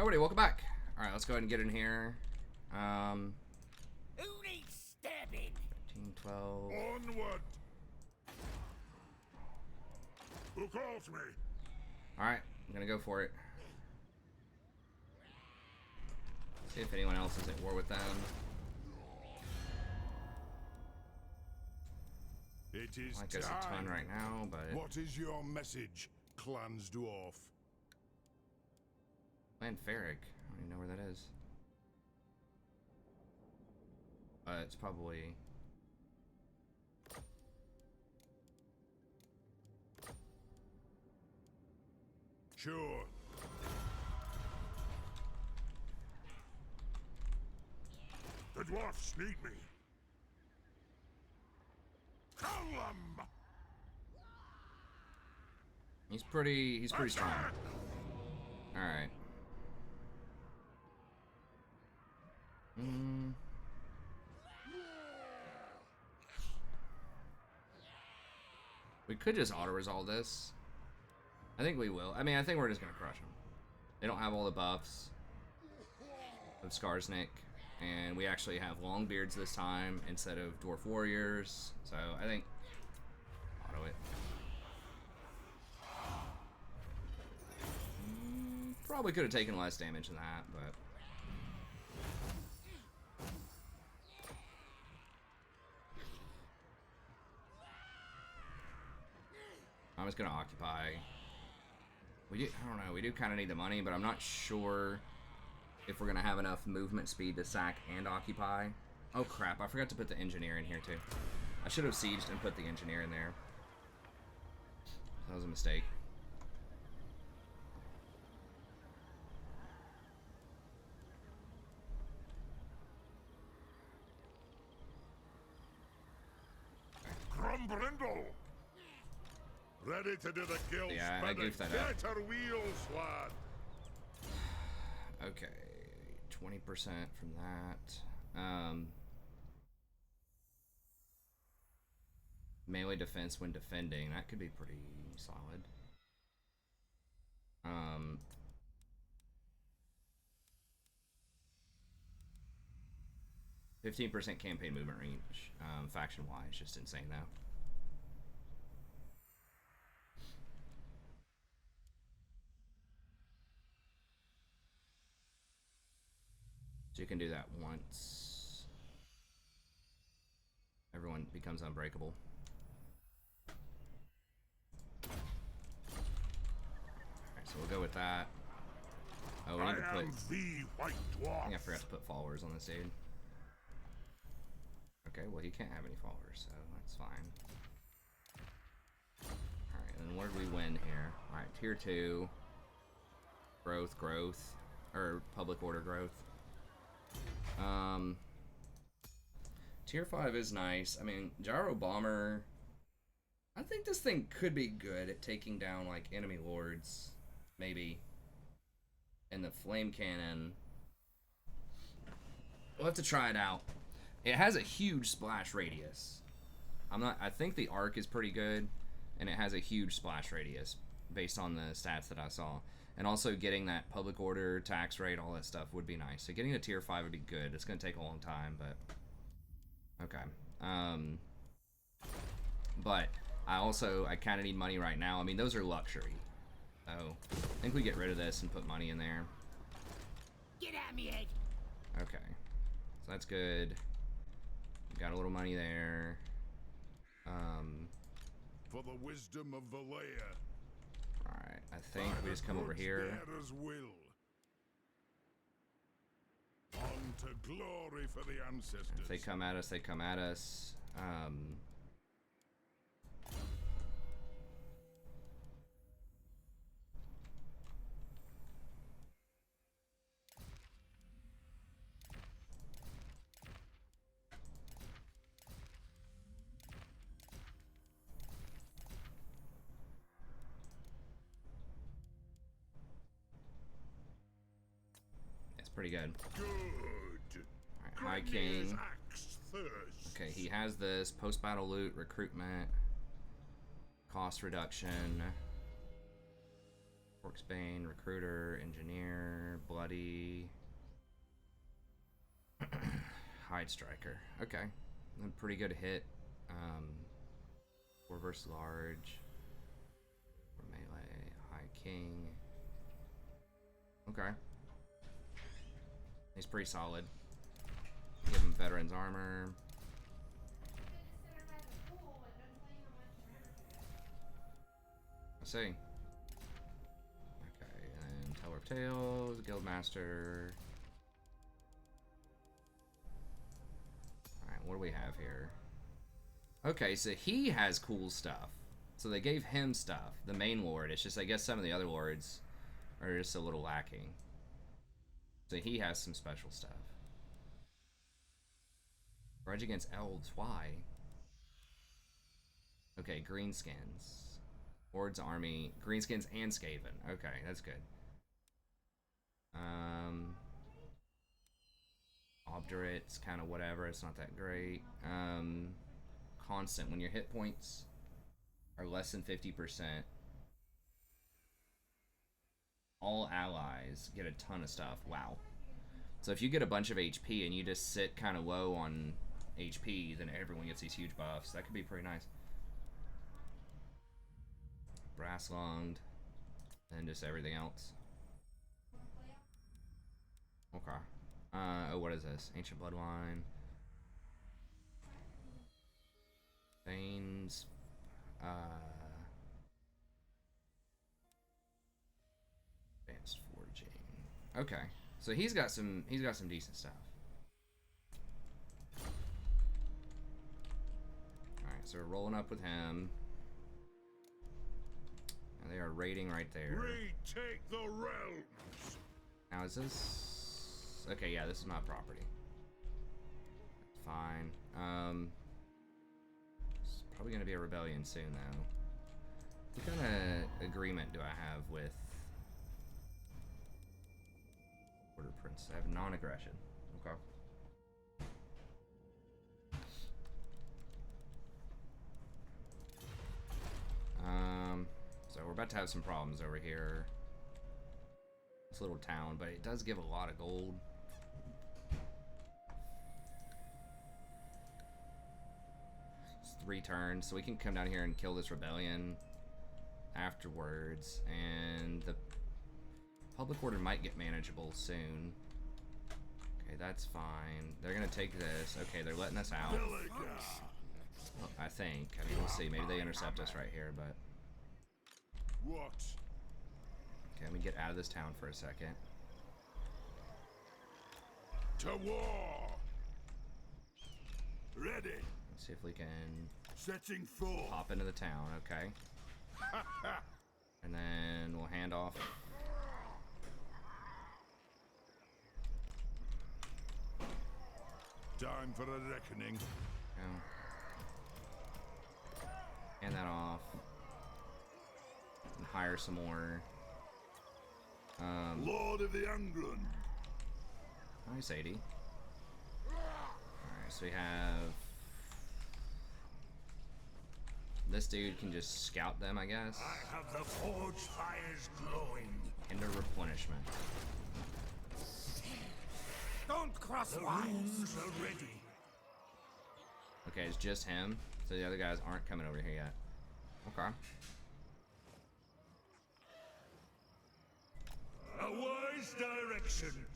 Everybody, welcome back. Alright, let's go ahead and get in here. Who needs stabbing? 13, 12. Onward! Who calls me? Alright, I'm gonna go for it. See if anyone else is at war with them. It is Like there's a ton right now, but... What is your message, Clans Dwarf? Land Ferric. I don't even know where that is. It's probably... Sure. The dwarfs need me. Column! He's pretty strong. Alright. We could just auto-resolve this. I think we will. I mean, I think we're just gonna crush them. They don't have all the buffs of Skarsnik, and we actually have long beards this time instead of dwarf warriors. So I think auto it. Probably could have taken less damage than that, but I'm just gonna occupy. I don't know, we do kind of need the money, but I'm not sure if we're gonna have enough movement speed to sack and occupy. Oh crap, I forgot to put the engineer in here too. I should have sieged and put the engineer in there. That was a mistake. Grombrindal! Ready to do the guild. Yeah, I goofed that up. Get her wheels, lad. Okay, 20% from that. Melee defense when defending, that could be pretty solid. 15% campaign movement range, faction-wise, just insane though. So you can do that once. Everyone becomes unbreakable. Alright, so we'll go with that. Oh, we need to put... the White Dwarf. I think I forgot to put followers on this dude. Okay, well he can't have any followers, so that's fine. Alright, and then what did we win here? Alright, tier 2. Growth. Or public order growth. Tier 5 is nice. I mean, Gyro Bomber... I think this thing could be good at taking down, like, enemy lords. Maybe. And the Flame Cannon... We'll have to try it out. It has a huge splash radius. I think the arc is pretty good, and it has a huge splash radius based on the stats that I saw. And also getting that public order, tax rate, all that stuff would be nice. So getting a tier 5 would be good. It's going to take a long time, but okay. But I kind of need money right now. I mean, those are luxury. So I think we get rid of this and put money in there. Get at me, Ed. Okay. So that's good. Got a little money there. For the wisdom of Valea. Alright, I think we just come over here. On to glory for the ancestors. If they come at us, they come at us. Pretty good. Good. Alright, High King. First. Okay, he has this. Post-battle loot, recruitment, cost reduction, Orcsbane, recruiter, engineer, blood buddy. Hide striker. Okay. A pretty good hit. 4 versus large. For melee. High king. Okay. He's pretty solid. Give him veteran's armor. I see. Okay, and Teller of Tales, Guildmaster. Alright, what do we have here? Okay, so he has cool stuff. So they gave him stuff. The main lord. It's just, I guess some of the other lords are just a little lacking. So he has some special stuff. Grudge against elves. Why? Okay, Greenskins. Hord's army. Greenskins and Skaven. Okay, that's good. Obdurate's kind of whatever. It's not that great. Constant. When your hit points are less than 50%, all allies get a ton of stuff. Wow. So if you get a bunch of HP and you just sit kind of low on HP, then everyone gets these huge buffs. That could be pretty nice. Brass lunged, and just everything else. Okay. Oh, what is this? Ancient Bloodline. Veins. Advanced forging. Okay. So he's got some decent stuff. Alright, so we're rolling up with him. And they are raiding right there. Retake the realms. Now is this... Okay, yeah, this is my property. Fine. It's probably gonna be a rebellion soon though. What kind of agreement do I have with Order Prince? I have non-aggression. Okay. So we're about to have some problems over here. This little town, but it does give a lot of gold. It's 3 turns, so we can come down here and kill this rebellion afterwards, and the public order might get manageable soon. Okay, that's fine. They're gonna take this. Okay, they're letting us out. Well, I think. I mean, we'll see. Maybe they intercept us right here, but... What? Okay, let me get out of this town for a second. To war! Ready! Let's see if we can Setting forth! pop into the town, okay. And then we'll hand off. Time for a reckoning. Yeah. Hand that off. And hire some more. Lord of the England. Nice 80. Alright, so we have... This dude can just scout them, I guess. I have the forge fires glowing. Hinder replenishment. Don't cross The wires. runes are ready. Okay, it's just him. So the other guys aren't coming over here yet. Okay. A wise direction.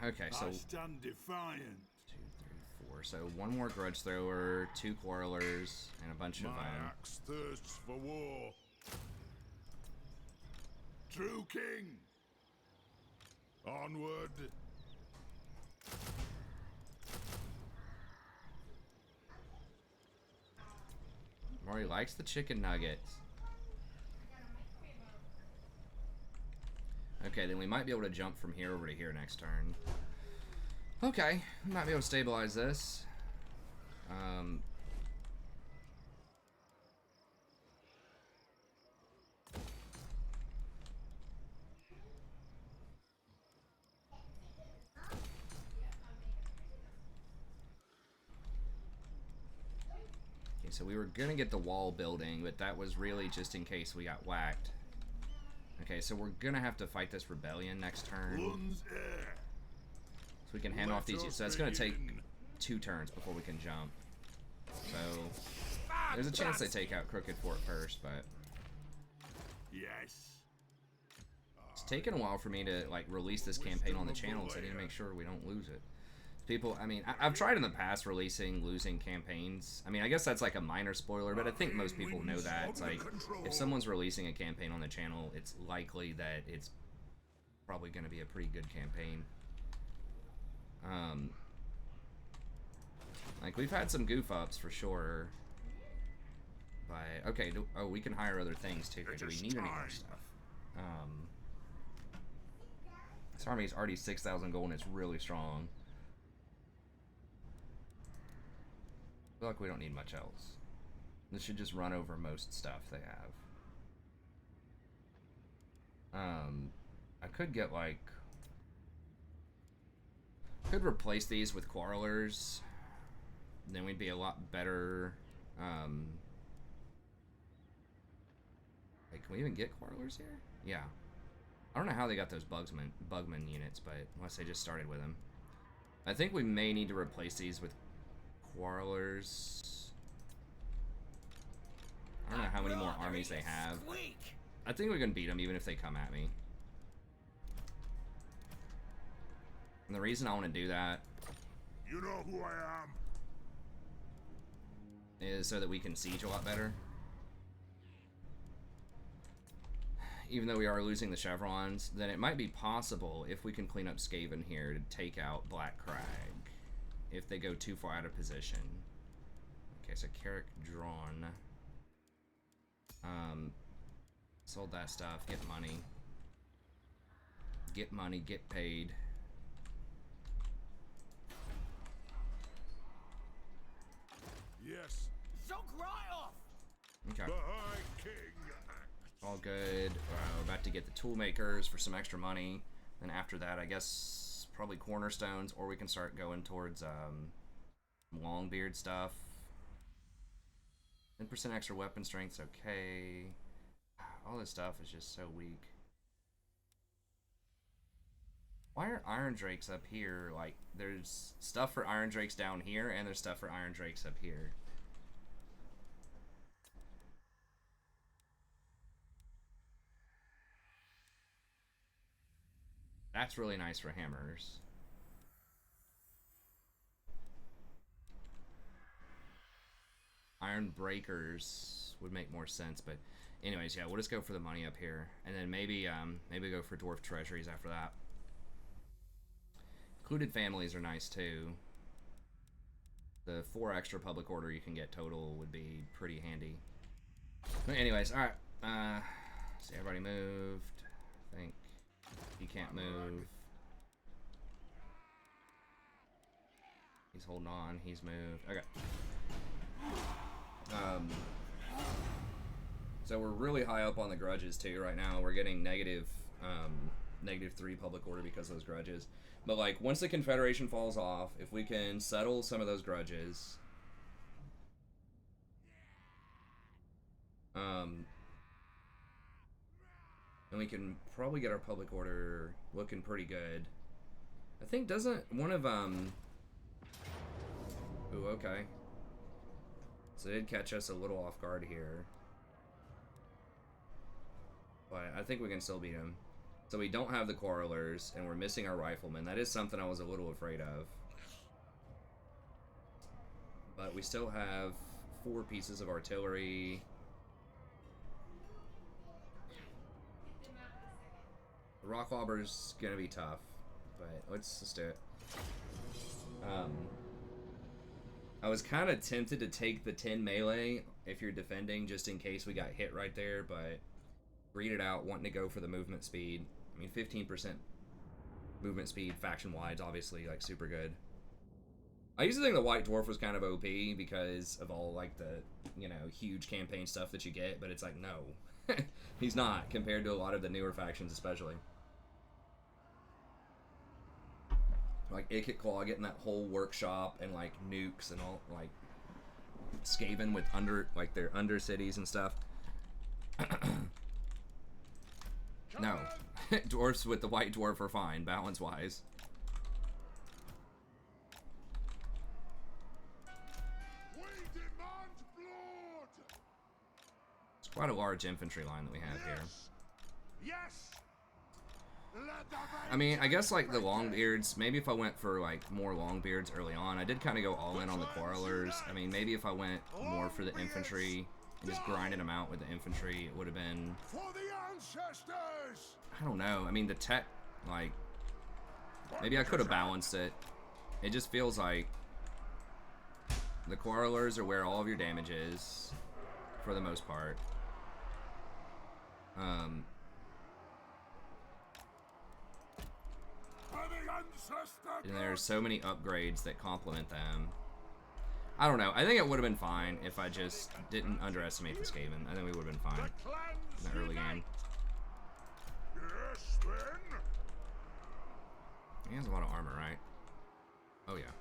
Okay, so... I stand defiant. 2, 3, 4. So 1 more grudge thrower, 2 quarrelers, and a bunch My of axe thirsts for war. True king. Onward. Maury likes the chicken nuggets. Okay, then we might be able to jump from here over to here next turn. Okay, we might be able to stabilize this. Okay, so we were gonna get the wall building, but that was really just in case we got whacked. Okay, so we're gonna have to fight this rebellion next turn. One's heir. So we can hand off these. So that's gonna take 2 turns before we can jump. So there's a chance they take out Crooked Fort first, but Yes. it's taken a while for me to like release this campaign on the channel, so I need to make sure we don't lose it. People, I mean, I've tried in the past releasing losing campaigns. I mean, I guess that's like a minor spoiler, but I think most people know that. It's like, if someone's releasing a campaign on the channel, it's likely that it's probably going to be a pretty good campaign. Like, we've had some goof-ups for sure. But, okay, oh, we can hire other things too. Do we need any more stuff? This army is already 6,000 gold and it's really strong. I feel like we don't need much else. This should just run over most stuff they have. I could get like... could replace these with Quarrelers. Then we'd be a lot better. Like, can we even get Quarrelers here? Yeah. I don't know how they got those Bugman units, but unless they just started with them. I think we may need to replace these with Quarrelers. I don't know how many more armies they have. I think we can beat them even if they come at me. And the reason I want to do that, You know who I am. is so that we can siege a lot better. Even though we are losing the chevrons, then it might be possible, if we can clean up Skaven here, to take out Black Crag if they go too far out of position. Okay, so Carrick drawn. Sold that stuff, get money. Get money, get paid. Yes. So cry off. Okay. The High King. All good. We're about to get the tool makers for some extra money. Then after that, I guess probably cornerstones, or we can start going towards Longbeard stuff. 10% extra weapon strength's okay. All this stuff is just so weak. Why are Iron Drakes up here? Like, there's stuff for Iron Drakes down here, and there's stuff for Iron Drakes up here. That's really nice for hammers. Iron breakers would make more sense, but anyways, yeah, we'll just go for the money up here, and then maybe go for dwarf treasuries after that. Included families are nice too. The 4 extra public order you can get total would be pretty handy. But anyways, all right. See, everybody moved. I think he can't move. He's holding on. He's moved. Okay. So we're really high up on the grudges too right now. We're getting negative 3 public order because of those grudges. But like once the Confederation falls off, if we can settle some of those grudges, and we can probably get our public order looking pretty good. I think doesn't one of ooh, okay. So it did catch us a little off guard here. But I think we can still beat him. So we don't have the Quarrelers, and we're missing our Riflemen. That is something I was a little afraid of. But we still have 4 pieces of artillery. The Rocklobber's gonna be tough, but let's just do it. I was kind of tempted to take the 10 melee if you're defending, just in case we got hit right there, but read it out, wanting to go for the movement speed. I mean, 15% movement speed faction-wide is obviously like super good. I used to think the White Dwarf was kind of OP because of all like the, you know, huge campaign stuff that you get, but it's like, no. He's not, compared to a lot of the newer factions especially. Like Ikit Claw getting that whole workshop and like nukes and all, like Skaven with their under cities and stuff. No. Dwarfs with the white dwarf are fine, balance-wise. We demand blood. It's quite a large infantry line that we have here. Yes. Let the I mean, I guess like the Longbeards, maybe if I went for like more Longbeards early on, I did kind of go all in on the Quarrelers. I mean, maybe if I went more for the infantry and just grinded them out with the infantry, it would have been... for the ancestors. I don't know. I mean, the tech, like, maybe I could have balanced it. It just feels like the Quarrelers are where all of your damage is, for the most part. And there's so many upgrades that complement them. I don't know. I think it would have been fine if I just didn't underestimate the Skaven. I think we would have been fine in the early game. Yes, then. He has a lot of armor, right? Oh, yeah.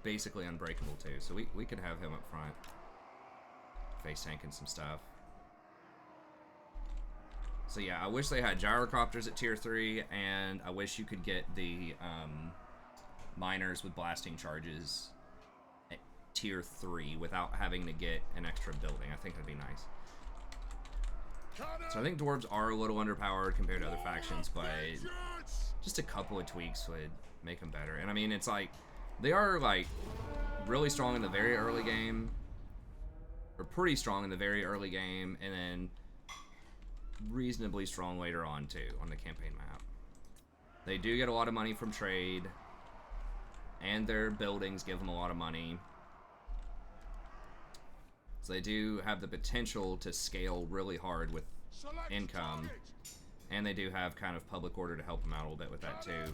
Basically unbreakable, too. So we could have him up front. Face tanking some stuff. So yeah, I wish they had gyrocopters at tier 3, and I wish you could get the miners with blasting charges at tier 3 without having to get an extra building. I think that'd be nice. So I think dwarves are a little underpowered compared to other factions, but just a couple of tweaks would make them better. And I mean, it's like, they are like really strong in the very early game, or pretty strong in the very early game, and then reasonably strong later on too on the campaign map. They do get a lot of money from trade, and their buildings give them a lot of money, so they do have the potential to scale really hard with income, and they do have kind of public order to help them out a little bit with that too.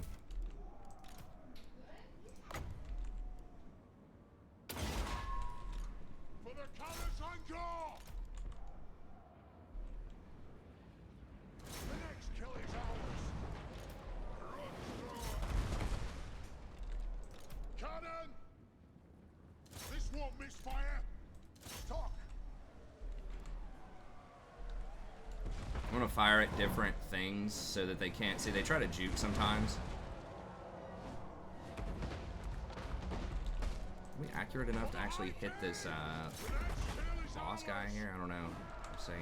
For the colors on guard. The next kill is ours. Run through. Cannon! This won't misfire. Stock. I'm gonna fire at different things so that they can't see. They try to juke sometimes. Are we accurate enough to actually hit this boss guy here? I don't know. Let's see.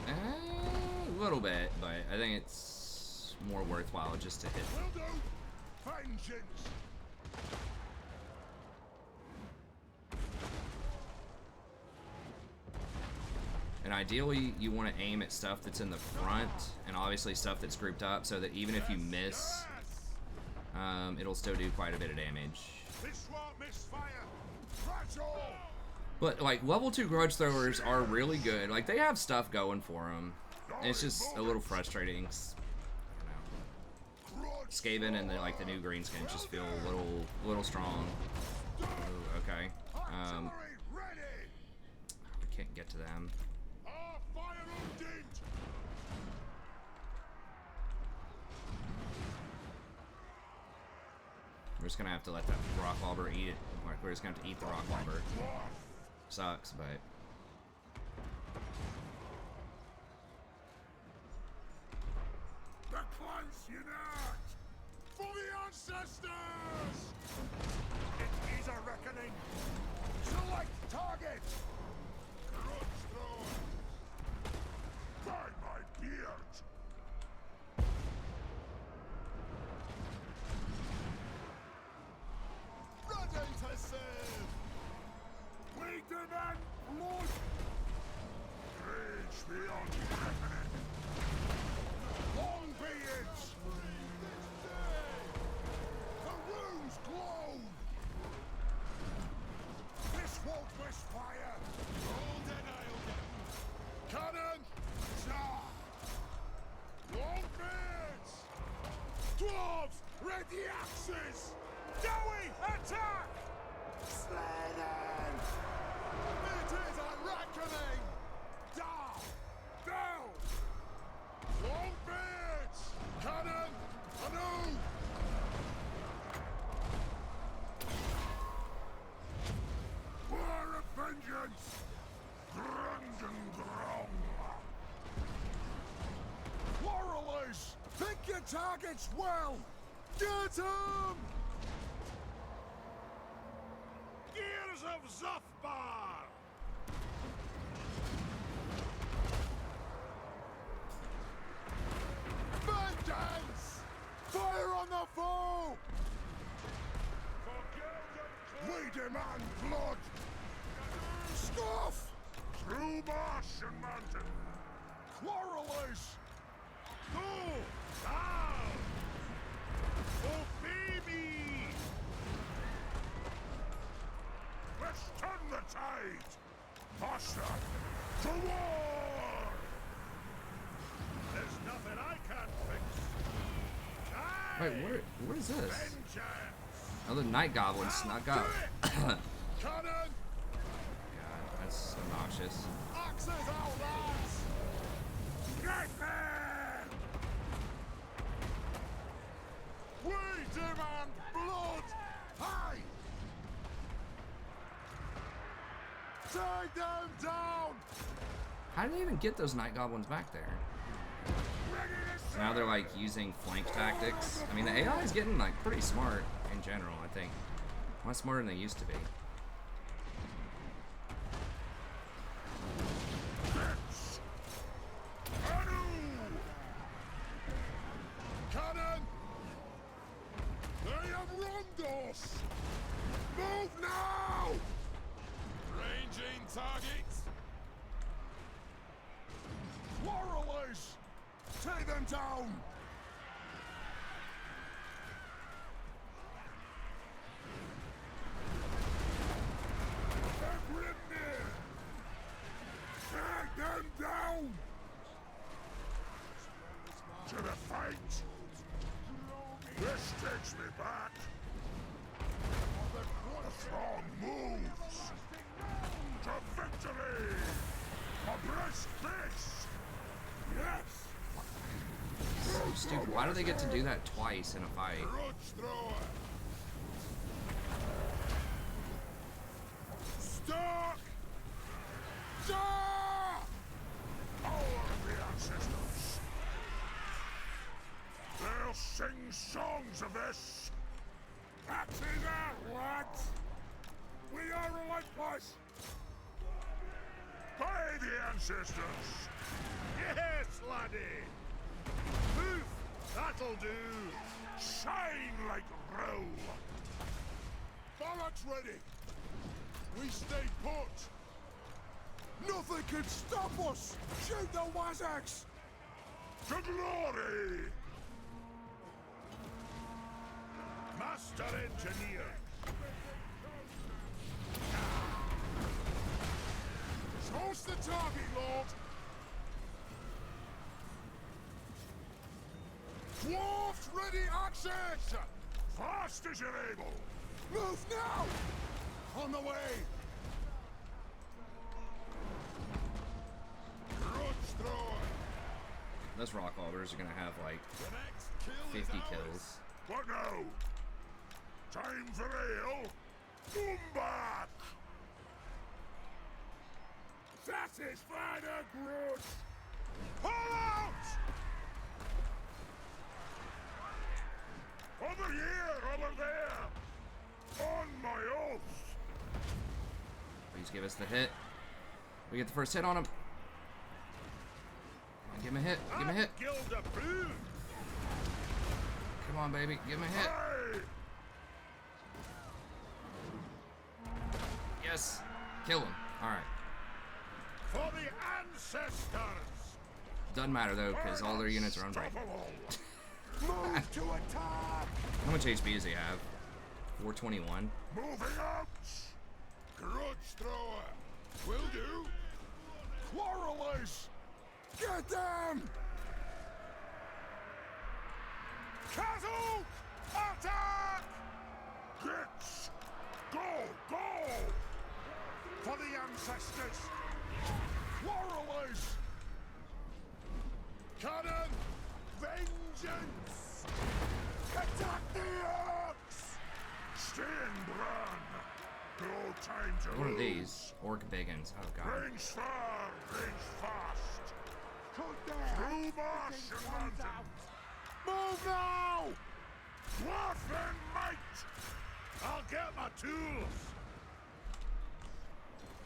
A little bit, but I think it's more worthwhile just to hit. Will do. Vengeance. And ideally, you want to aim at stuff that's in the front, and obviously stuff that's grouped up, so that even if you miss, it'll still do quite a bit of damage. This won't misfire. Fragile. But like level 2 grudge throwers are really good. Like they have stuff going for them. It's just a little frustrating. I don't know. Skaven and like the new Greenskins just feel a little strong. Ooh, okay. We can't get to them. We're just gonna have to let that rock lobber eat it. Like we're just gonna have to eat the rock lobber. Sucks, but The clans unite for the ancestors. It is a reckoning. Select target. Grudge thrown. By my beard. Ready to serve. We demand blood. Rage beyond reckoning. Long beards. The runes glow. This won't misfire. Hold and I'll get. Cannon. Charge. Long beards. Dwarves. Ready axes. Dowie, attack! Slay them! It is a reckoning! Down! Down! Long beards! Cannon! Anew! Vengeance! Grombrindal! Quarrelers! Pick your targets well! Get 'em! Gears of Zuthbar! Vengeance! Fire on the foe! We demand blood! Scoff! Through marsh and mountain! Quarrelers! Go! Down! Obey me! Let's turn the tide! Faster! To war! There's nothing I can't fix! Wait, what is this? Vengeance! Oh, the night goblin snuck up. God, Cannon! that's obnoxious. Axes out, lads! Get them! We demand blood! Hey! Take them down! How did they even get those night goblins back there? Ready to Now they're like using flank tactics. I mean, the AI is getting like pretty smart in general, I think. Much smarter than they used to be. Hits! Anu! Cannon! They have wronged us! Move now! Ranging targets! Quarrelers! Take them down! Grimnir! Take them down! To the fight! This takes me back! The throng moves! To victory! Abreast this! Yes! So stupid. Why do they get to do that twice in a fight? Grudge thrower! Stark! Power of the ancestors! They'll sing songs of this! That's it, lads! We are relentless! By the ancestors! Yes, laddie! Move! That'll do! Shine like roe! Barracks ready! We stay put! Nothing can stop us! Shoot the Wazzaks! To glory! Master Engineer! Toss the target, Lord! Dwarfs ready access! Fast as you're able! Move now! On the way! Grudge thrower! Those rock holders are gonna have like The next kill 50 is ours. kills. What now? Time for ale? Boom back! Satisfy the grudge! Pull out! Over here, over there! On my oath! Please give us the hit. We get the first hit on him. Come on, give him a hit. Give him a hit. Guild approved! Come on, baby. Give him a hit. Hey! Yes. Kill him. All right. For the ancestors! Doesn't matter though, because all their units are unbreakable. Move to attack! How much HP does he have? 421. Moving out! Grudge thrower! Will do! Quarrelers! Get them! Castle! Attack! Gits! Go! Go! For the ancestors! Quarrelers! Cannon! Vengeance! Attack the orcs! Stay in, Bran! No time to One of lose. these. Orc Biggins. Oh, God. Range far, range fast. Through marsh and mountain. Move now! Dwarf and might! I'll get my tools!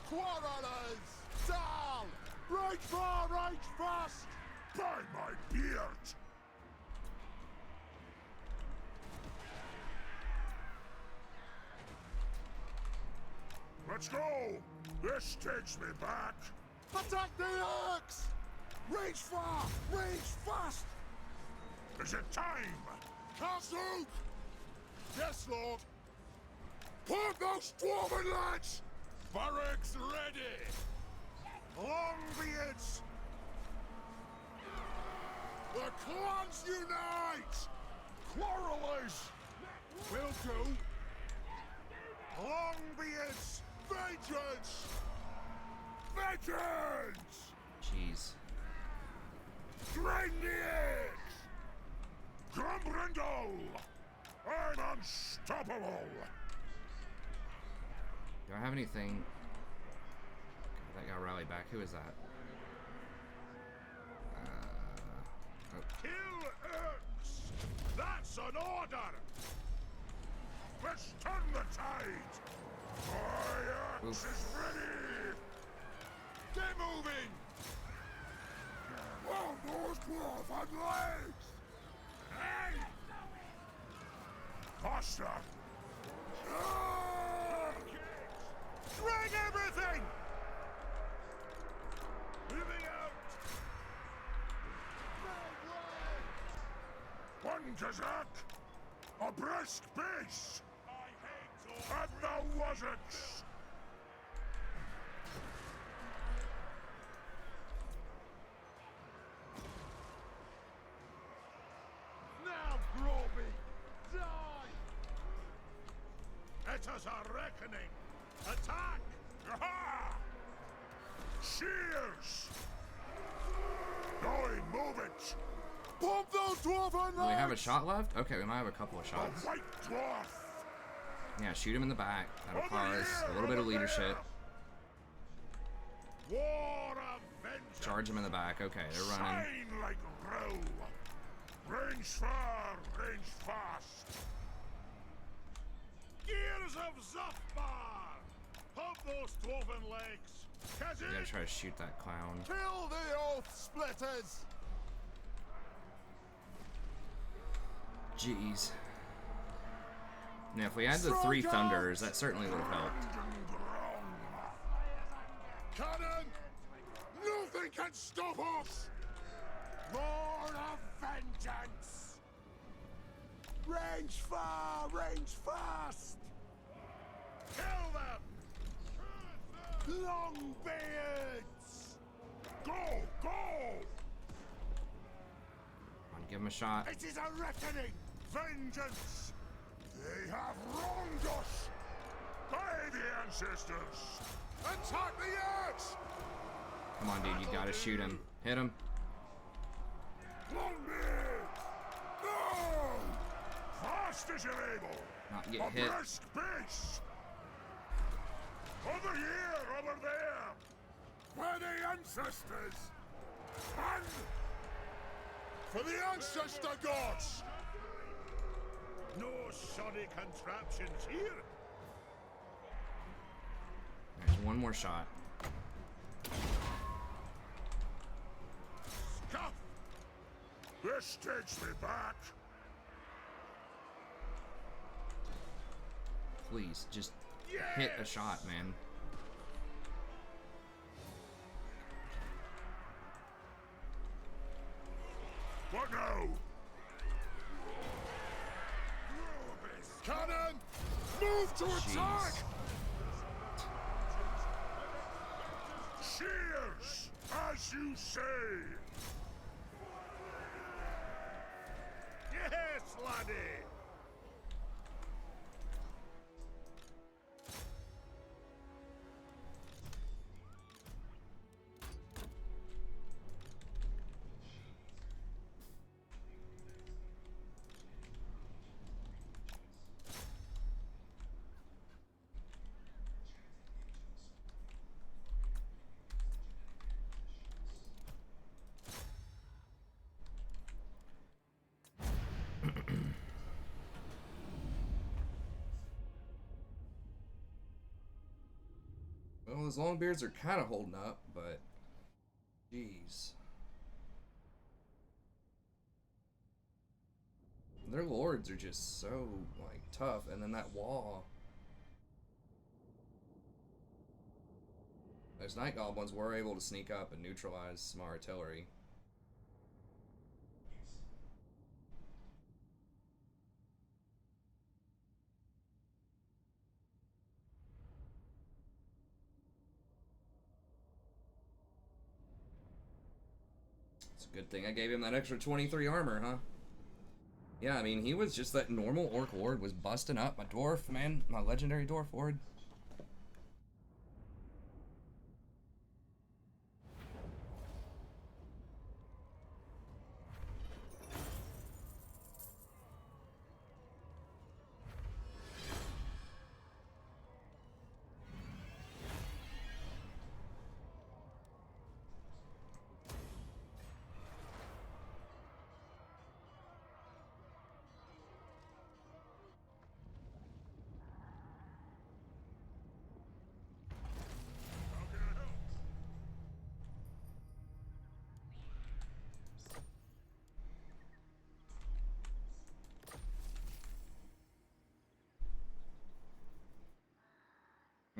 Quarrelers! Down! Range far, range fast! By my beard! Let's go! This takes me back! Attack the axe! Range far! Range fast! Is it time? Castle! Yes, Lord! Put those dwarven lads! Barracks ready! Longbeards! The clans unite! Quarrelers! Will do! Longbeards! Vengeance! Vengeance! Jeez. Drain the eggs! Grombrindal! I'm unstoppable! Do I have anything? God, that got rallied back. Who is that? Oh. Kill Erks! That's an order! Let's turn the tide! My axe is ready! Get moving! Well, those dwarf and legs! Hey! Faster! Drag everything! Moving out! One Kazak! A brisk pace! And the wasn't! Now, Groby! Die! It is a reckoning! Attack! Aha! Shears! Going, move it! Pump those dwarven legs! Do we have a shot left? Okay, we might have a couple of A shots. white dwarf! Yeah, shoot him in the back. That'll Over cause here, a little bit of over leadership. there. War of vengeance! Charge him in the back. Okay, they're running. Shine like roe! Range far, range fast! Gears of Zafbar! Pump those dwarven legs! We gotta try to shoot that clown. Kill the oath splitters! Jeez. Now, if we had the 3 thunders, that certainly would have helped. Cannon! Nothing can stop us! More of vengeance! Range far, range fast! Kill them! Longbeards! Go, go! Come on, give him a shot. It is a reckoning! Vengeance! They have wronged us! By the ancestors! Attack the axe! Come on, dude, you gotta shoot him. Hit him. Longbeard! No! Fast as you're able! Not get A hit. brisk pace! Over here, over there! For the ancestors! And for the ancestor gods! No shoddy contraptions here! There's one more shot. Scuff! This takes me back! Please, just hit a shot, man. What now? Cannon! Move to attack! Cheers! As you say! Yes, laddie! those Longbeards are kind of holding up, but jeez. Their lords are just so, like, tough, and then that wall. Those Night Goblins were able to sneak up and neutralize some artillery. It's a good thing I gave him that extra 23 armor, huh? Yeah, I mean, he was just that normal Orc Lord was busting up my Dwarf, man. My legendary Dwarf Lord.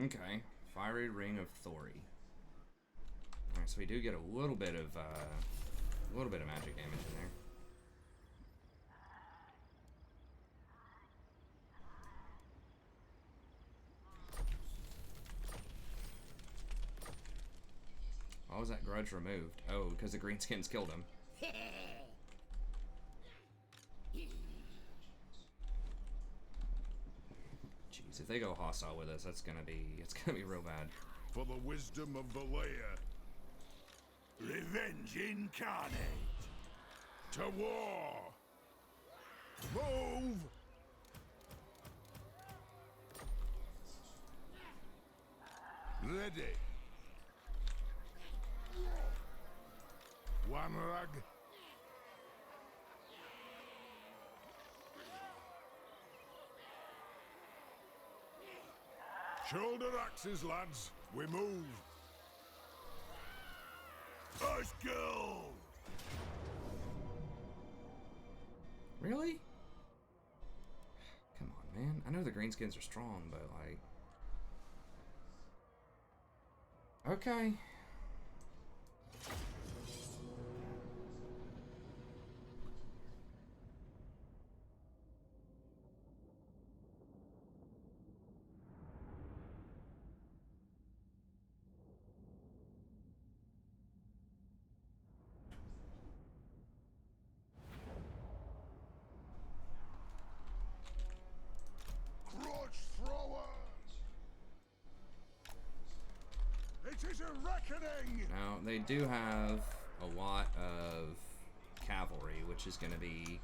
Okay, Fiery Ring of Thori. Alright, so we do get a little bit of magic damage in there. Why was that grudge removed? Oh, because the Greenskins killed him. Jeez, if they go hostile with us, it's gonna be real bad. For the wisdom of the layer. Revenge incarnate. To war. Move. Ready. One rug. Shoulder axes, lads. We move. Let's go. Really? Come on, man. I know the Greenskins are strong, but like... Okay. It is a reckoning. Now, they do have a lot of cavalry, which is going to be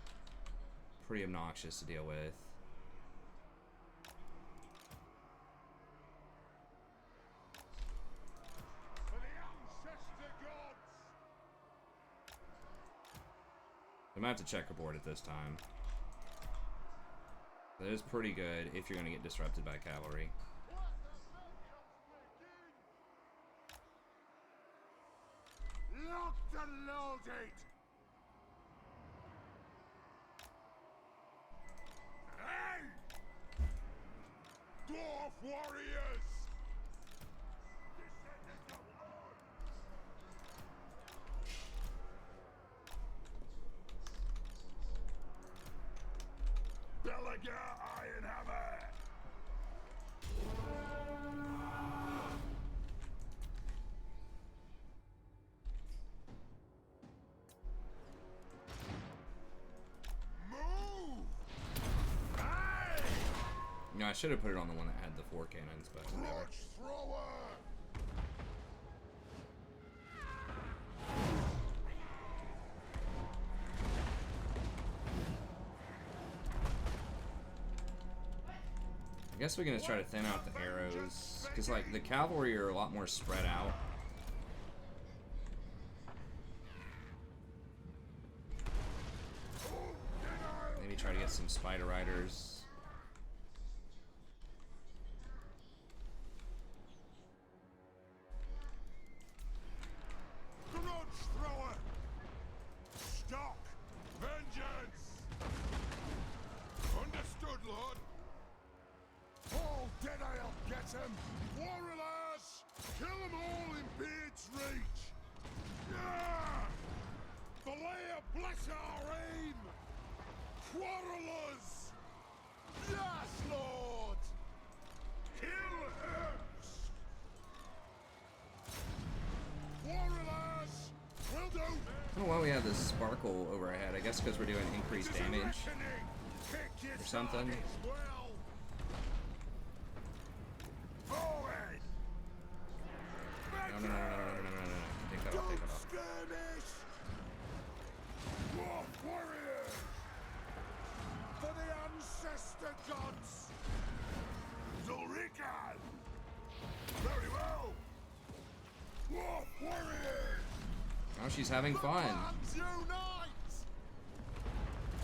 pretty obnoxious to deal with. For the ancestor gods. I'm going to have to checkerboard it this time. That is pretty good if you're going to get disrupted by cavalry. Locked and loaded! Hey! Dwarf warriors! Belegar Ironhammer! You know, I should have put it on the one that had the 4 cannons, but whatever. I guess we're gonna try to thin out the arrows, because like the cavalry are a lot more spread out. Maybe try to get some spider riders. That's our aim! Quarrelers! Yes, Lord! Kill Herbs! Quarrelers! Will do! I don't know why we have this sparkle over our head. I guess because we're doing increased damage or something. Forward! No. Take that off, take that off. Skirmish! Dwarf warriors! For the ancestor gods! Zulrika! Very well! Dwarf warriors! Oh, she's having fun. Bands unite!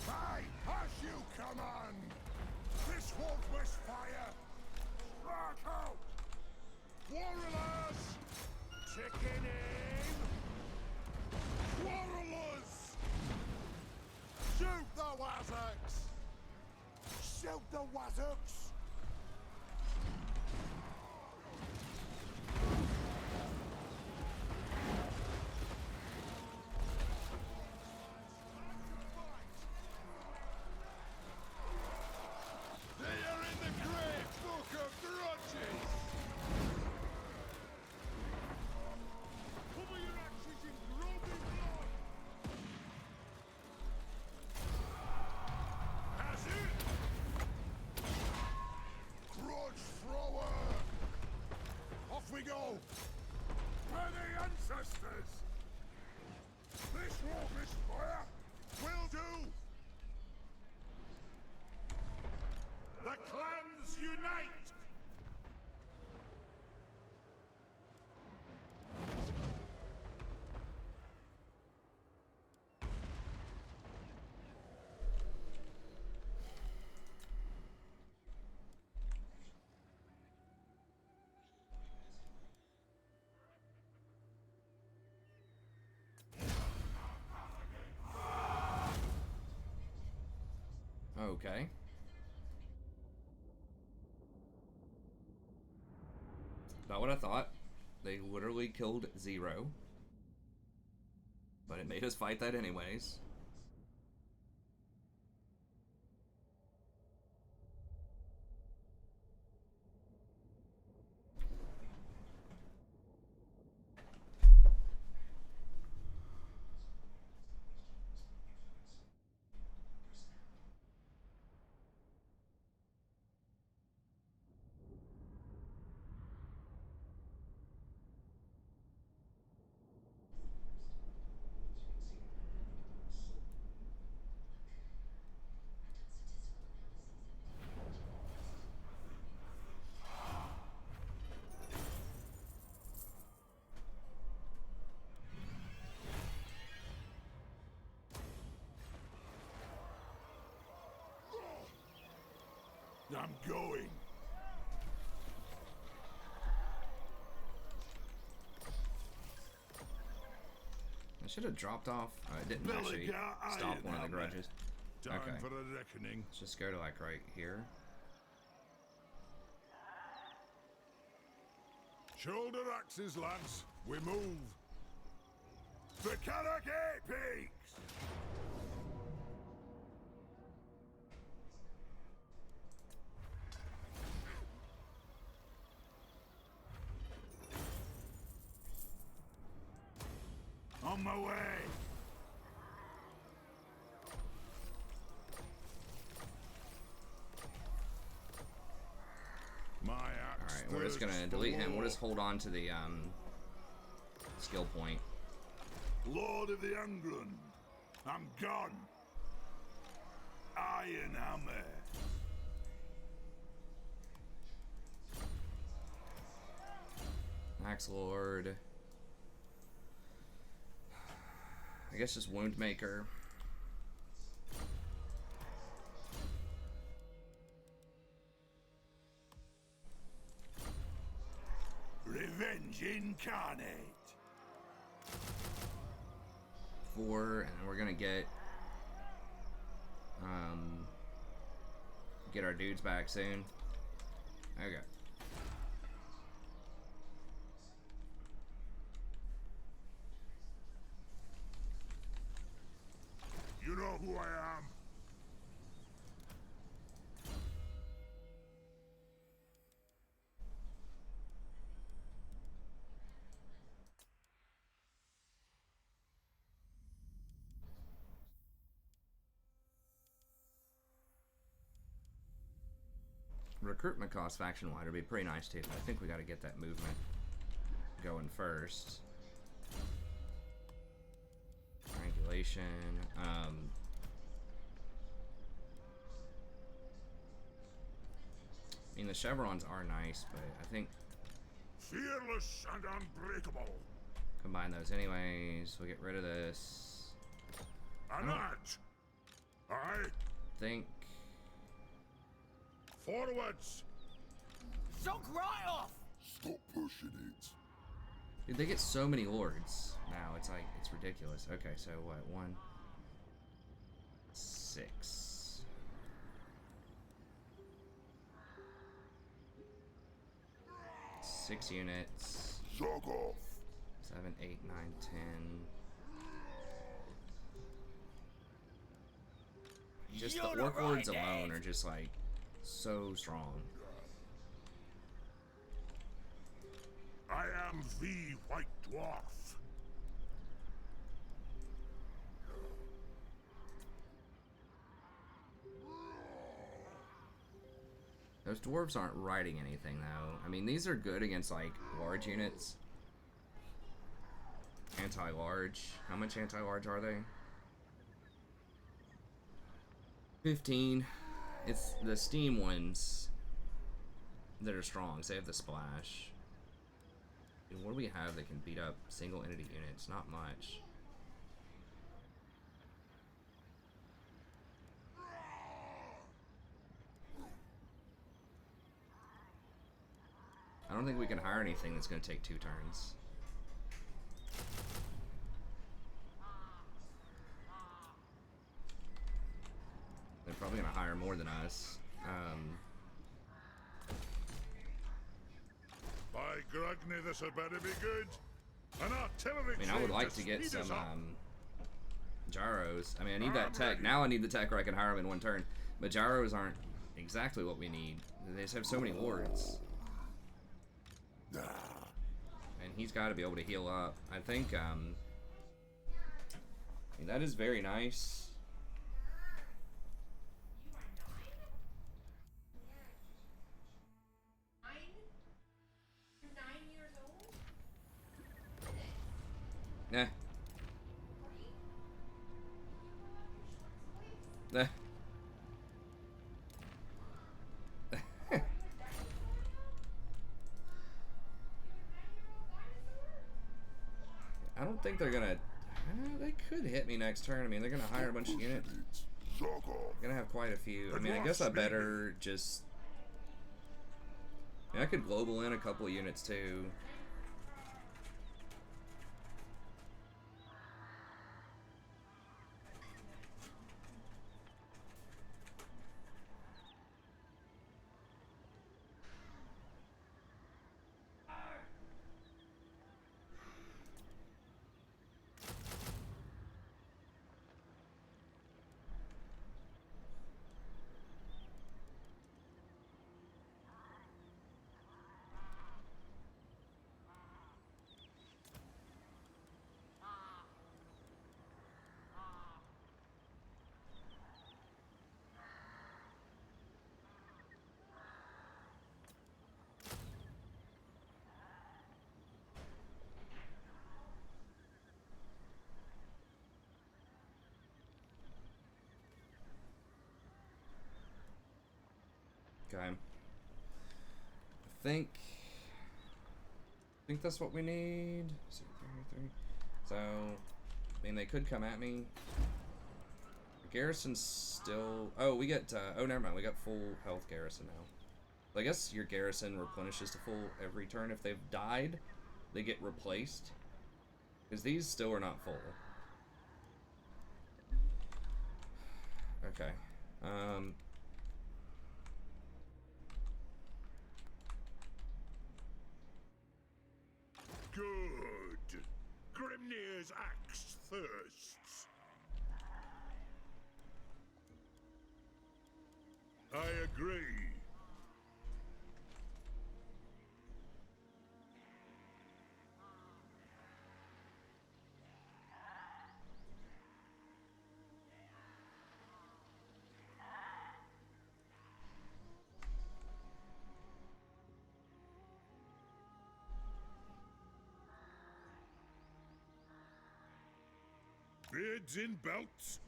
Aye, as you command! This won't miss fire! Strike out! Warriors! Chicken aim! Quarrelers! Shoot the wazzocks! Shoot the wazzocks! They are in the great book of grudges! Cover your axes in Grombrindal! Has it? Grudge thrower! Off we go! For the ancestors! This won't miss fire! Will do! The clans unite! Okay. Not what I thought. They literally killed Zero. But it made us fight that anyways. I'm going. I should have dropped off. I didn't actually Belegar, stop one of the Iron grudges. Time Okay. for a reckoning. Let's just go to like right here. Shoulder axes, lads. We move. The Karake Peaks! On my way! My axe. Alright, we're just gonna delete him. We'll just hold on to the skill point. Lord of the Ungrund, I'm gone. Iron Hammer. Axe Lord. I guess just Wound Maker. Revenge incarnate. 4, and then we're gonna get our dudes back soon. Okay. recruitment cost faction-wide would be pretty nice too. But I think we got to get that movement going first. Triangulation. I mean, the chevrons are nice, but I think Fearless and unbreakable. combine those anyways. We'll get rid of this. Anat. I Think. forwards. Sunk right off! Stop pushing it. Dude, they get so many lords now. It's like, it's ridiculous. Okay, so what? 1, 6. Six units. Jog off. 7, 8, 9, 10. Just the You're orc lords right, alone are just like so strong. I am the White Dwarf. Those dwarves aren't riding anything though. I mean, these are good against like large units. Anti-large. How much anti-large are they? 15. It's the steam ones that are strong. So they have the splash. And what do we have that can beat up single entity units? Not much. I don't think we can hire anything that's going to take 2 turns. They're probably going to hire more than us. By Grugny, this had better be good. An artillery I mean, I would like to get some gyros. I mean, I need that tech. Now I need the tech where I can hire them in 1 turn. But gyros aren't exactly what we need. They just have so many lords. And he's got to be able to heal up. I think, I mean, that is very nice. Nah. Nah. I don't think they're gonna. They could hit me next turn. I mean, they're gonna hire a bunch of units. Gonna have quite a few. I mean, I guess I better just. I could global in a couple of units too. Okay. I think that's what we need. So, I mean, they could come at me. Garrison's still. Oh, we get. Oh, never mind. We got full health Garrison now. I guess your Garrison replenishes to full every turn. If they've died, they get replaced. Because these still are not full. Okay. Good. Grimnir's axe thirsts. I agree. beards in belts?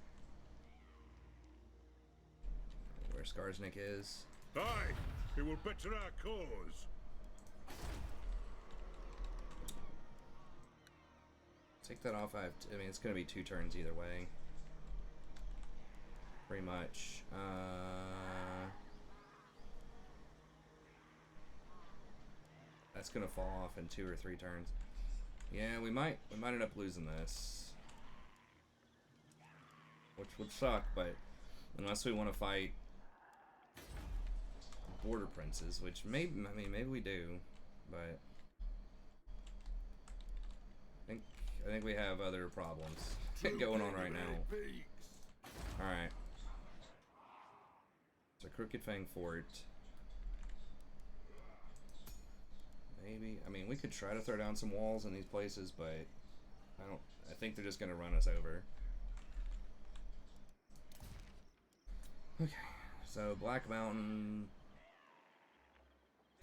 Where Skarsnik is. Aye, it will better our cause. Take that off. I mean, it's going to be 2 turns either way. Pretty much. That's going to fall off in 2 or 3 turns. Yeah, we might end up losing this. Which would suck, but unless we want to fight border princes, which maybe we do, but I think we have other problems going on right now. Alright. It's a Crooked Fang Fort. Maybe, I mean, we could try to throw down some walls in these places, but I think they're just gonna run us over. Okay, so Black Mountain,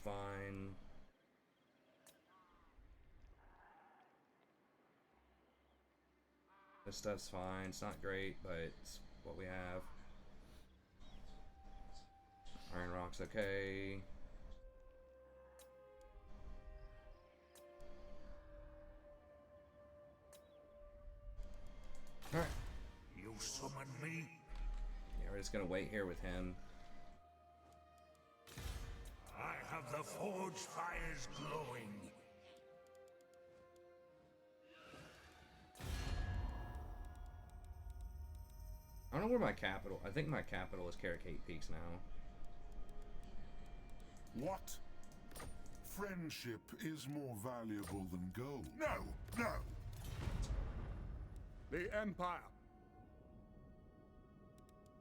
fine. This stuff's fine. It's not great, but it's what we have. Iron Rock's okay. Alright. You summon me? Yeah, we're just gonna wait here with him. I have the forge fires glowing. I don't know where my capital. I think my capital is Carricate Peaks now. What? Friendship is more valuable than gold. No, no. The Empire.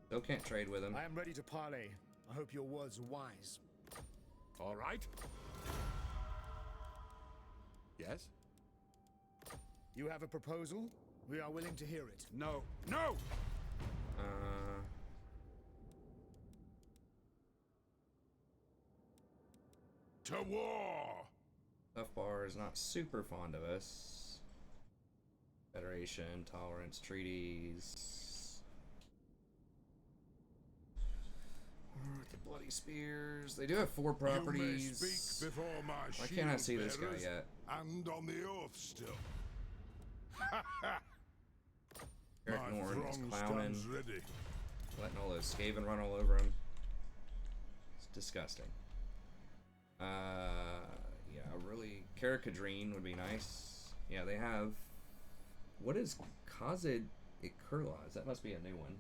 Still can't trade with him. I am ready to parley. I hope your words are wise. All right. Yes? You have a proposal? We are willing to hear it. No, no! To war! Tough Bar is not super fond of us. Federation, tolerance, treaties. The Bloody Spears. They do have 4 properties. You may speak before my Why can't I see shield this guy bearers, yet? And on the oath still. Eric My Norn is throng clowning, stands ready. letting all those Skaven run all over him. It's disgusting. Yeah, really, Carricadreen would be nice. Yeah, they have. What is Khazid Ikurlaz? That must be a new one.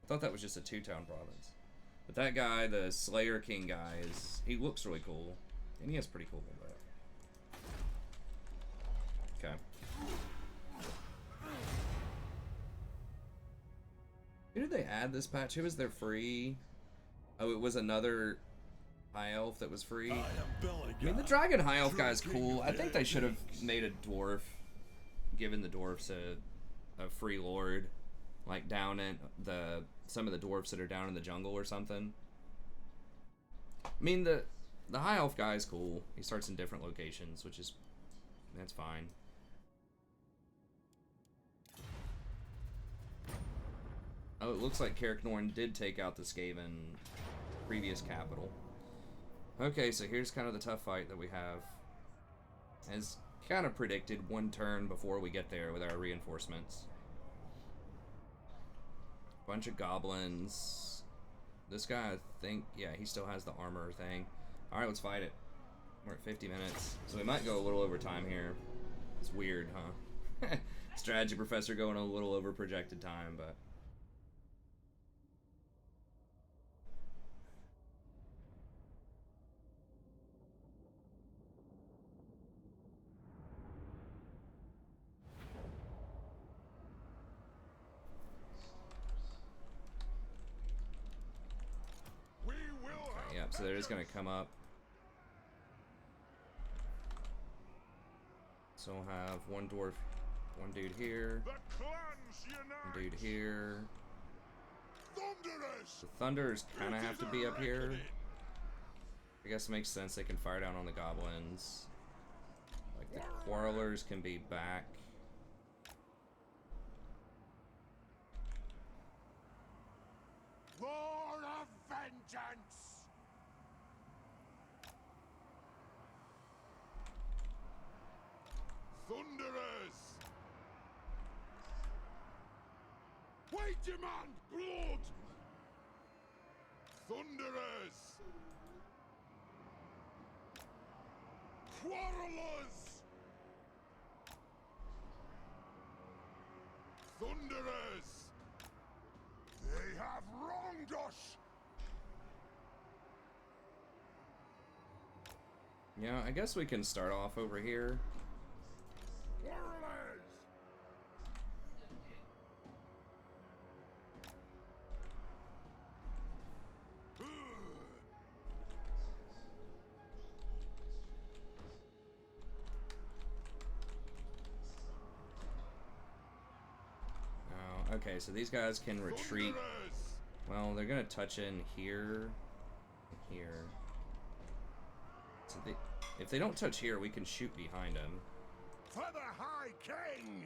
I thought that was just a 2-town province. But that guy, the Slayer King guy, he looks really cool. And he is pretty cool, but... Okay. Who did they add this patch? Who was their free? Oh, it was another High Elf that was free. I am Belegar. I mean, the Dragon High Elf guy is cool. I think they should have made a dwarf, given the dwarfs a free lord, like down in some of the dwarfs that are down in the jungle or something. I mean, the High Elf guy is cool. He starts in different locations, that's fine. Oh, it looks like Carrick Norn did take out the Skaven previous capital. Okay, so here's kind of the tough fight that we have. As kind of predicted, 1 turn before we get there with our reinforcements. Bunch of goblins. This guy, I think, yeah, he still has the armor thing. Alright, let's fight it. We're at 50 minutes, so we might go a little over time here. It's weird, huh? Strategy professor going a little over projected time, but... Yep, so they're just gonna come up. So we'll have 1 dwarf, 1 dude here, 1 dude here. The Thunders kind of have to be up here. I guess it makes sense. They can fire down on the goblins. Like the Quarrelers can be back. Thunderers! We demand blood! Thunderers! Quarrelers! Thunderers! They have wronged us! Yeah, I guess we can start off over here. Quarrelers! Oh, okay, so these guys can retreat. Thunderers! Well, they're gonna touch in here, here. So if they don't touch here, we can shoot behind them. For the High King!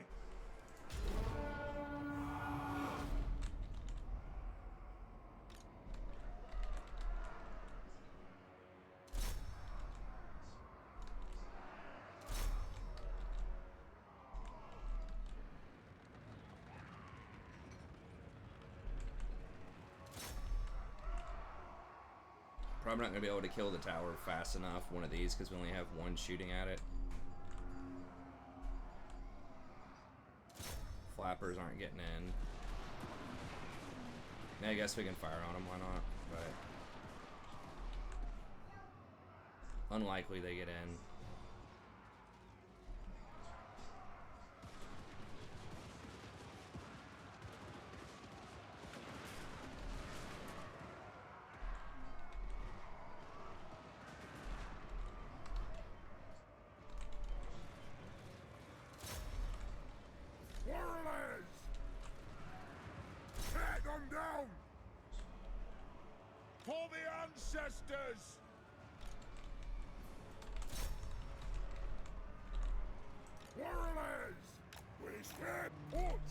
Probably not gonna be able to kill the tower fast enough, one of these, because we only have one shooting at it. Flappers aren't getting in. Yeah, I guess we can fire on them, why not? But unlikely they get in. Warriors! Tear them down! For the ancestors! Warriors! We stand put!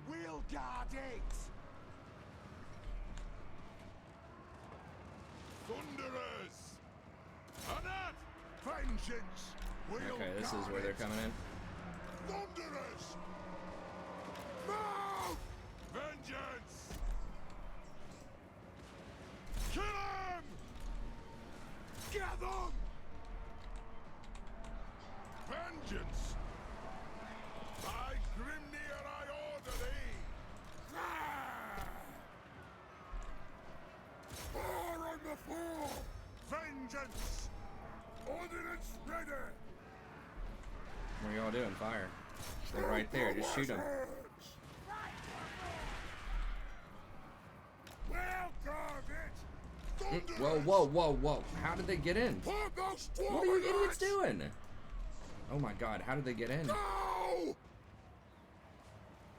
We'll guard it! Thunderers! Anat! Vengeance! We'll Okay, this is guard where they're it. coming in. Thunderers! Move! Vengeance! Kill him! Get them! Vengeance! By Grimnir I order thee! Ah! Pour on the floor! Vengeance! Ordnance ready! What are y'all doing? Fire. They're right there. Just shoot them. Whoa, whoa, whoa, whoa. How did they get in? What are you idiots doing? Oh my god, how did they get in? No!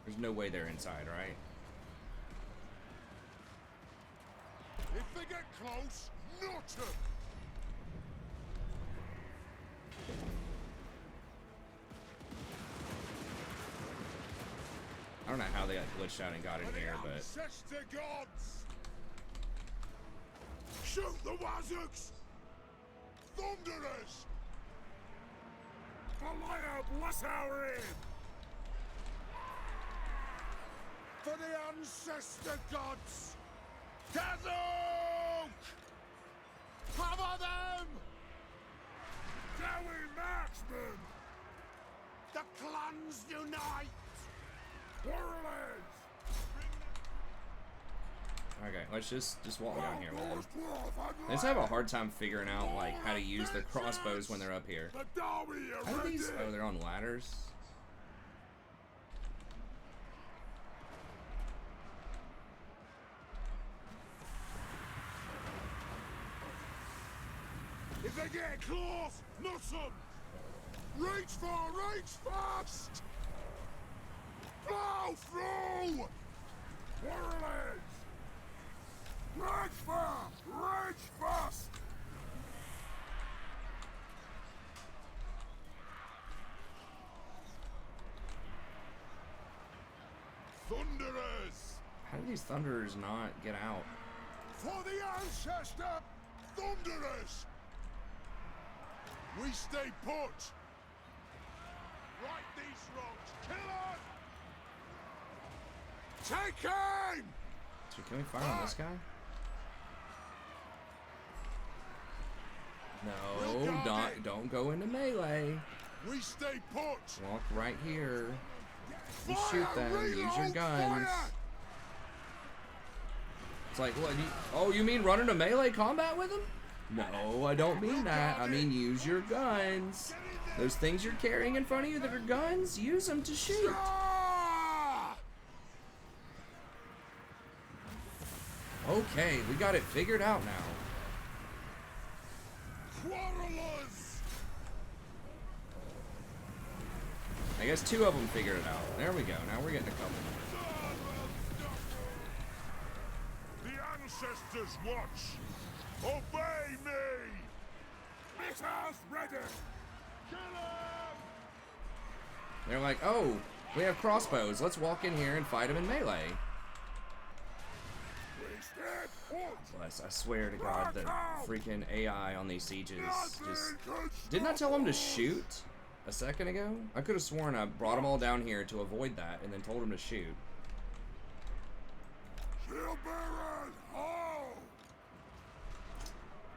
There's no way they're inside, right? If they get close, notch them! I don't know how they got glitched out and got in here, but Ancestor gods! Shoot the Wazuks! Thunderers! Fire bless our aim! For the ancestor gods! Kazuk! Cover them! Dowie marksmen! The clans unite! Warriors! okay, let's just walk down here with them. I just have a hard time figuring out like how to use the crossbows when they're up here. How do these? Oh, they're on ladders. If they get close, not some! Reach fast! Blow through! Warriors! Reach fast! Thunderers! How do these thunderers not get out? For the ancestor! Thunderers! We stay put! Take him! So can we fire on this guy? No, don't go into melee. We stay put. Walk right here. You shoot them. Use your guns. It's like, what? You mean run into melee combat with them? No, I don't mean that. I mean use your guns. Those things you're carrying in front of you that are guns, use them to shoot. Okay, we got it figured out now. I guess 2 of them figured it out. There we go. Now we're getting a couple. The ancestors watch. Obey me. Missiles ready. Kill him. They're like, oh, we have crossbows. Let's walk in here and fight them in melee. I swear to God, the freaking AI on these sieges just... Didn't I tell them to shoot a second ago? I could have sworn I brought them all down here to avoid that and then told them to shoot. Shield bearers, ho!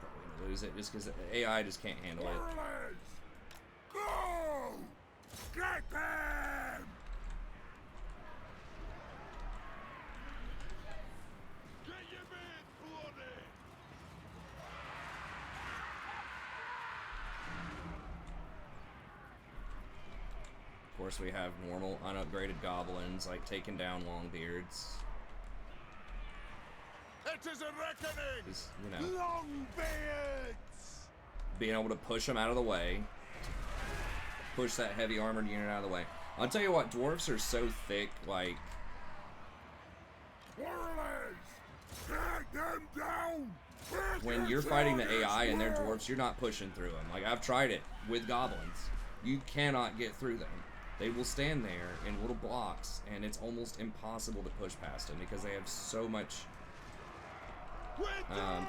Probably gonna lose it just because the AI just can't handle it. Go! Get them! Of course, we have normal, unupgraded goblins, like taking down Longbeards. It is a reckoning! Just, you know, Longbeards! being able to push them out of the way. Push that heavy armored unit out of the way. I'll tell you what, dwarfs are so thick, like... Warriors! Take them down! When you're fighting the AI and they're dwarfs, you're not pushing through them. Like, I've tried it with goblins. You cannot get through them. They will stand there in little blocks, and it's almost impossible to push past them because they have so much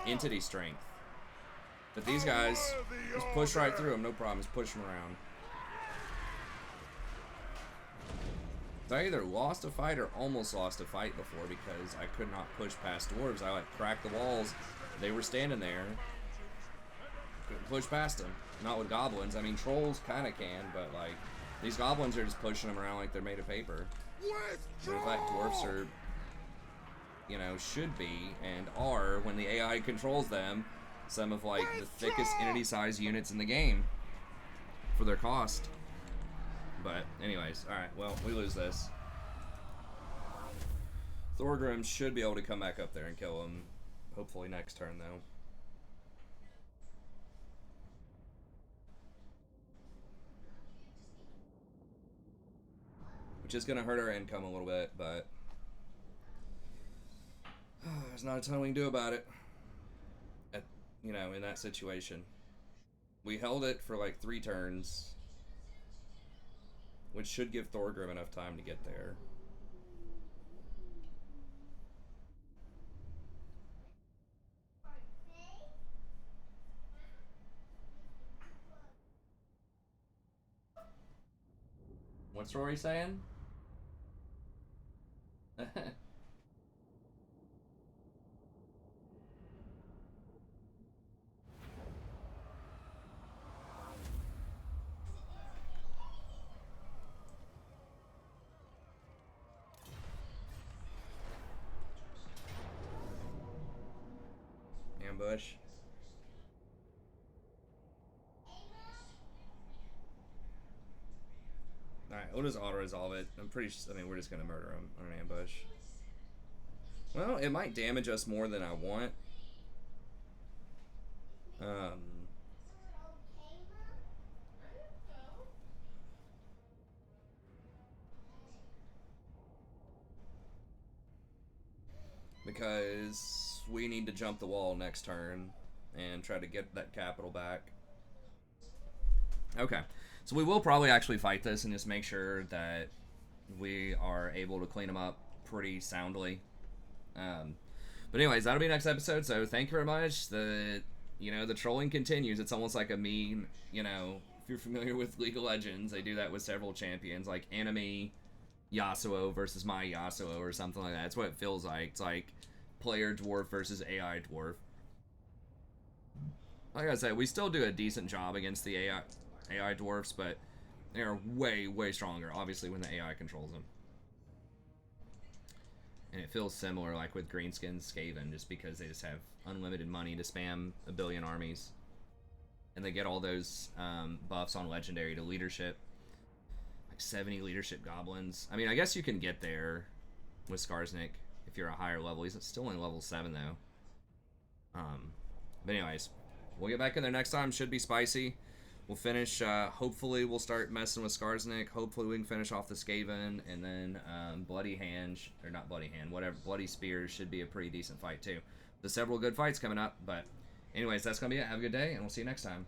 entity strength. But these guys, just push right through them, no problem. Just push them around. So I either lost a fight or almost lost a fight before because I could not push past dwarves. I like cracked the walls. They were standing there. Couldn't push past them. Not with goblins. I mean, trolls kind of can, but like these goblins are just pushing them around like they're made of paper. So in fact, dwarfs are, you know, should be and are, when the AI controls them, some of like the thickest entity-sized units in the game for their cost. But anyways, all right. Well, we lose this. Thorgrim should be able to come back up there and kill him. Hopefully next turn, though. Which is going to hurt our income a little bit, but there's not a ton we can do about it. You know, in that situation. We held it for like 3 turns, which should give Thorgrim enough time to get there. What's Rory saying? Ambush. Alright, we'll just auto-resolve it. I mean, we're just gonna murder him on an ambush. Well, it might damage us more than I want. Because we need to jump the wall next turn and try to get that capital back. Okay, so we will probably actually fight this and just make sure that we are able to clean them up pretty soundly. But anyways, that'll be next episode, so thank you very much. The trolling continues. It's almost like a me, you're familiar with League of Legends, they do that with several champions, like enemy Yasuo versus my Yasuo or something like that. That's what it feels like. It's like player dwarf versus AI dwarf. Like I said, we still do a decent job against the AI dwarfs, but they are way, way stronger, obviously, when the AI controls them. And it feels similar, like with Greenskins, Skaven, just because they just have unlimited money to spam a billion armies. And they get all those buffs on Legendary to leadership. Like 70 leadership goblins. I mean, I guess you can get there with Skarsnik if you're a higher level. He's still only level 7, though. But anyways, we'll get back in there next time. Should be spicy. We'll finish, hopefully we'll start messing with Skarsnik. Hopefully we can finish off the Skaven. And then Bloody Hand, or not Bloody Hand, whatever, Bloody Spears should be a pretty decent fight, too. There's several good fights coming up, but anyways, that's going to be it. Have a good day, and we'll see you next time.